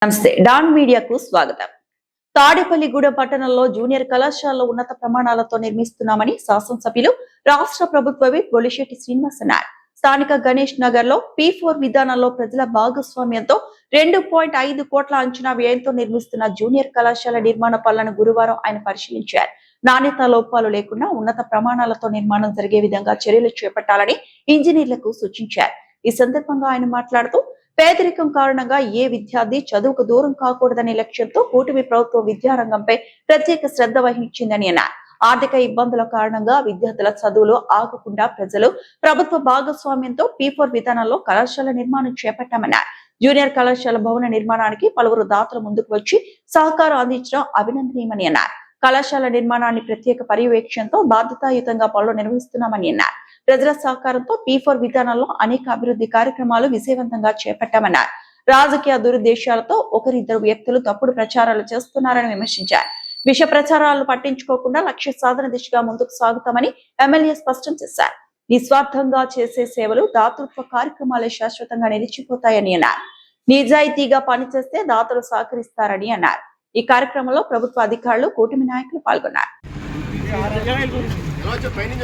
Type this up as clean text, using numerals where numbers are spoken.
నమస్తే డాన్ మీడియాకు స్వాగతం. తాడేపల్లిగూడెం పట్టణంలో జూనియర్ కళాశాలలో ఉన్నత ప్రమాణాలతో నిర్మిస్తున్నామని శాసనసభ్యులు రాష్ట్ర ప్రభుత్వ విప్ బొలిశెట్టి శ్రీనివాస్ అన్నారు. స్థానిక గణేష్ నగర్ లో P4 విధానంలో ప్రజల భాగస్వామ్యంతో 2.5 కోట్ల అంచనా వ్యయంతో నిర్మిస్తున్న జూనియర్ కళాశాల నిర్మాణ పనులను గురువారం ఆయన పరిశీలించారు. నాణ్యత లోపాలు లేకుండా ఉన్నత ప్రమాణాలతో నిర్మాణం జరిగే విధంగా చర్యలు చేపట్టాలని ఇంజనీర్లకు సూచించారు. ఈ సందర్భంగా ఆయన మాట్లాడుతూ పేదరికం కారణంగా ఏ విద్యార్థి చదువుకు దూరం కాకూడదనే లక్ష్యంతో కూటమి ప్రభుత్వం విద్యారంగంపై ప్రత్యేక శ్రద్ధ వహించిందని అన్నారు. ఆర్థిక ఇబ్బందుల కారణంగా విద్యార్థుల చదువులు ఆగకుండా ప్రజలు ప్రభుత్వ భాగస్వామ్యంతో P4 విధానంలో కళాశాల నిర్మాణం చేపట్టామన్నారు. జూనియర్ కళాశాల భవన నిర్మాణానికి పలువురు దాతలు ముందుకు వచ్చి సహకారం అందించడం అభినందనీయమని అన్నారు. కళాశాల నిర్మాణాన్ని ప్రత్యేక పర్యవేక్షణతో బాధ్యతాయుతంగా పనులు నిర్వహిస్తున్నామని అన్నారు. ప్రజల సహకారంతో P4 విధానంలో అనేక అభివృద్ధి కార్యక్రమాలు విజయవంతంగా చేపట్టామన్నారు. రాజకీయ దురుద్దేశాలతో ఒకరిద్దరు వ్యక్తులు తప్పుడు ప్రచారాలు చేస్తున్నారని విమర్శించారు. విష ప్రచారాలను పట్టించుకోకుండా లక్ష్య సాధన దిశగా ముందుకు సాగుతామని ఎమ్మెల్యే స్పష్టం చేశారు. నిస్వార్థంగా చేసే సేవలు దాతృత్వ కార్యక్రమాలే శాశ్వతంగా నిలిచిపోతాయని అన్నారు. నిజాయితీగా పనిచేస్తే దాతలు సహకరిస్తారని అన్నారు. ఈ కార్యక్రమంలో ప్రభుత్వ అధికారులు కూటమి నాయకులు పాల్గొన్నారు.